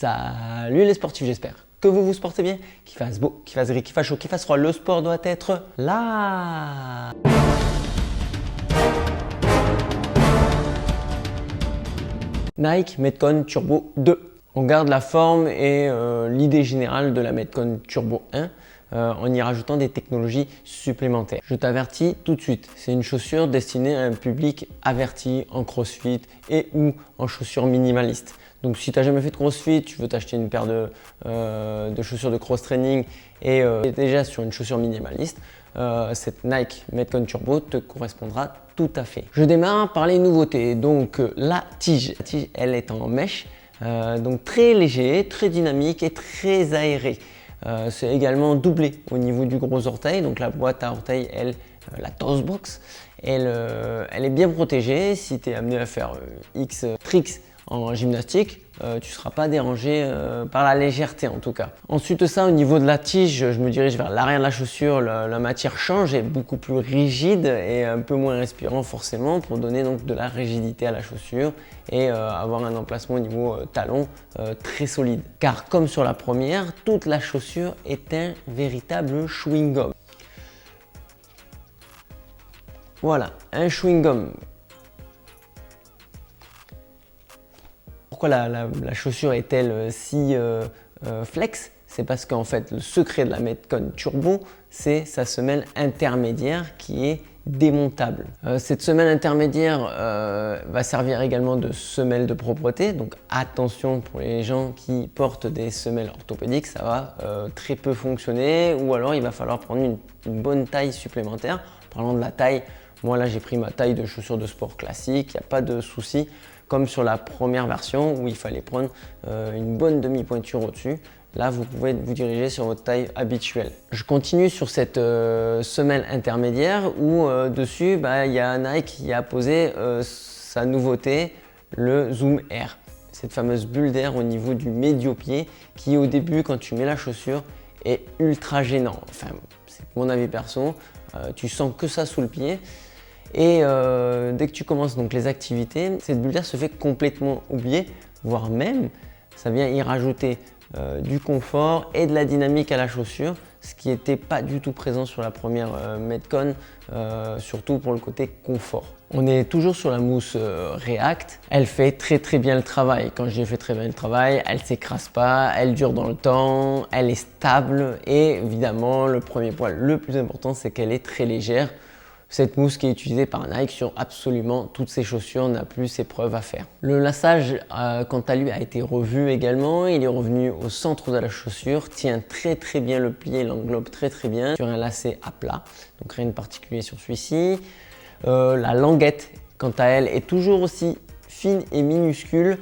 Salut les sportifs, j'espère que vous vous portez bien, qu'il fasse beau, qu'il fasse gris, qu'il fasse chaud, qu'il fasse froid. Le sport doit être là. Nike Metcon Turbo 2. On garde la forme et l'idée générale de la Metcon Turbo 1 en y rajoutant des technologies supplémentaires. Je t'avertis tout de suite, c'est une chaussure destinée à un public averti en crossfit et ou en chaussures minimalistes. Donc si tu n'as jamais fait de crossfit, tu veux t'acheter une paire de chaussures de cross training et déjà sur une chaussure minimaliste, cette Nike Metcon Turbo te correspondra tout à fait. Je démarre par les nouveautés. Donc la tige. La tige, elle est en mèche, donc très léger, très dynamique et très aéré. C'est également doublé au niveau du gros orteil. Donc la boîte à orteil, elle, la Tossbox, elle est bien protégée. Si tu es amené à faire X tricks en gymnastique, tu ne seras pas dérangé par la légèreté en tout cas. Ensuite de ça, au niveau de la tige, je me dirige vers l'arrière de la chaussure. La matière change, est beaucoup plus rigide et un peu moins respirant forcément pour donner donc de la rigidité à la chaussure et avoir un emplacement au niveau talon très solide. Car comme sur la première, toute la chaussure est un véritable chewing-gum. Voilà, un chewing-gum. Pourquoi la chaussure est-elle si flex? C'est parce qu'en fait, le secret de la Metcon Turbo, c'est sa semelle intermédiaire qui est démontable. Cette semelle intermédiaire va servir également de semelle de propreté. Donc attention pour les gens qui portent des semelles orthopédiques, ça va très peu fonctionner ou alors il va falloir prendre une bonne taille supplémentaire. Parlant de la taille, moi là j'ai pris ma taille de chaussures de sport classique, il n'y a pas de souci. Comme sur la première version où il fallait prendre une bonne demi-pointure au-dessus. Là, vous pouvez vous diriger sur votre taille habituelle. Je continue sur cette semelle intermédiaire où dessus, il y a Nike qui a posé sa nouveauté, le Zoom Air. Cette fameuse bulle d'air au niveau du médio-pied qui au début, quand tu mets la chaussure, est ultra gênant. Enfin, c'est mon avis perso, tu sens que ça sous le pied. Et dès que tu commences donc les activités, cette bulle d'air se fait complètement oublier, voire même ça vient y rajouter du confort et de la dynamique à la chaussure, ce qui n'était pas du tout présent sur la première Metcon, surtout pour le côté confort. On est toujours sur la mousse React, elle fait très bien le travail. Quand je dis fait très bien le travail, elle ne s'écrase pas, elle dure dans le temps, elle est stable et évidemment le premier point le plus important c'est qu'elle est très légère. Cette mousse qui est utilisée par Nike sur absolument toutes ses chaussures n'a plus ses preuves à faire. Le laçage, quant à lui, a été revu également. Il est revenu au centre de la chaussure, tient très bien le pied, l'englobe très bien sur un lacet à plat. Donc rien de particulier sur celui-ci. La languette, quant à elle, est toujours aussi fine et minuscule.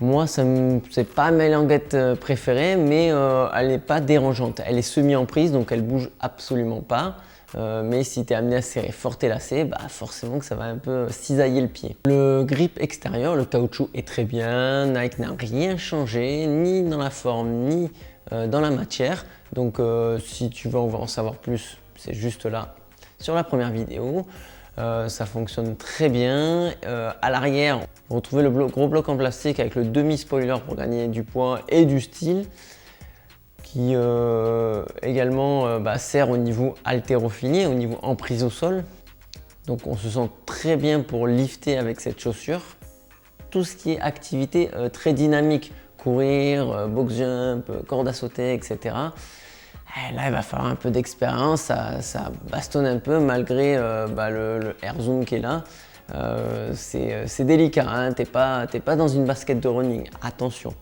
Moi, c'est pas ma languette préférée, mais elle n'est pas dérangeante. Elle est semi-emprise, donc elle bouge absolument pas. Mais si tu es amené à serrer fort tes lacets, forcément que ça va un peu cisailler le pied. Le grip extérieur, le caoutchouc est très bien. Nike n'a rien changé, ni dans la forme, ni dans la matière. Donc si tu veux en savoir plus, c'est juste là sur la première vidéo. Ça fonctionne très bien. À l'arrière, vous retrouvez le gros bloc en plastique avec le demi-spoiler pour gagner du poids et du style, qui également sert au niveau haltérophilie, au niveau emprise au sol. Donc on se sent très bien pour lifter avec cette chaussure. Tout ce qui est activité très dynamique, courir, box jump, corde à sauter, etc. Et là il va falloir un peu d'expérience, ça bastonne un peu malgré le Air Zoom qui est là. C'est délicat, hein, t'es pas dans une basket de running, attention.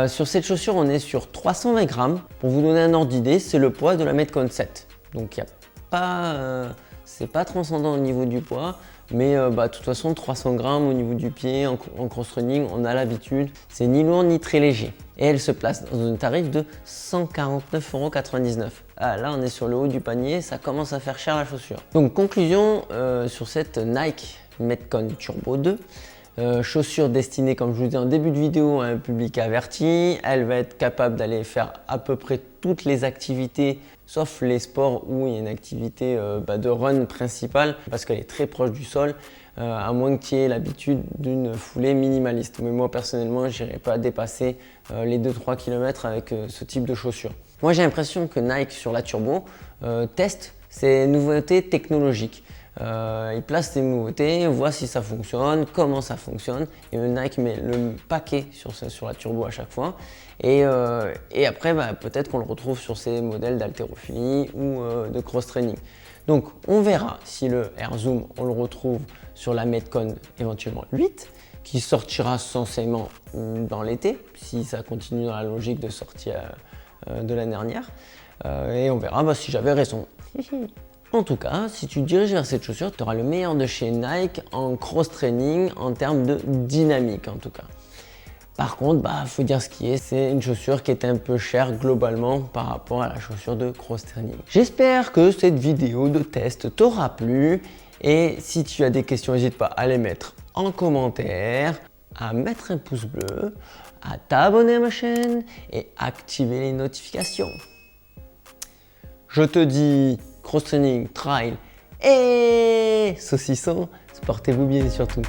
Sur cette chaussure, on est sur 320 grammes. Pour vous donner un ordre d'idée, c'est le poids de la Metcon 7. Donc c'est pas transcendant au niveau du poids, mais de toute façon 300 grammes au niveau du pied en cross-running, on a l'habitude. C'est ni lourd ni très léger. Et elle se place dans un tarif de 149,99 €. Ah, là, on est sur le haut du panier, ça commence à faire cher la chaussure. Donc conclusion sur cette Nike Metcon Turbo 2. Chaussure destinée, comme je vous dis en début de vidéo, à un public averti. Elle va être capable d'aller faire à peu près toutes les activités, sauf les sports où il y a une activité de run principale, parce qu'elle est très proche du sol. à moins que tu aies l'habitude d'une foulée minimaliste. Mais moi personnellement, je n'irai pas dépasser les 2-3 km avec ce type de chaussures. Moi j'ai l'impression que Nike sur la Turbo teste ces nouveautés technologiques. Il place des nouveautés, voit si ça fonctionne, comment ça fonctionne. Et Nike met le paquet sur la Turbo à chaque fois. Et après, peut-être qu'on le retrouve sur ces modèles d'haltérophilie ou de cross-training. Donc, on verra si le Air Zoom, on le retrouve sur la Metcon éventuellement 8, qui sortira censément dans l'été, si ça continue dans la logique de sortie de l'année dernière. Et on verra si j'avais raison. En tout cas, si tu te diriges vers cette chaussure, tu auras le meilleur de chez Nike en cross-training, en termes de dynamique en tout cas. Par contre, faut dire ce qui est, c'est une chaussure qui est un peu chère globalement par rapport à la chaussure de cross-training. J'espère que cette vidéo de test t'aura plu et si tu as des questions, n'hésite pas à les mettre en commentaire, à mettre un pouce bleu, à t'abonner à ma chaîne et activer les notifications. Je te dis cross-training, trail et saucisson, portez-vous bien surtout.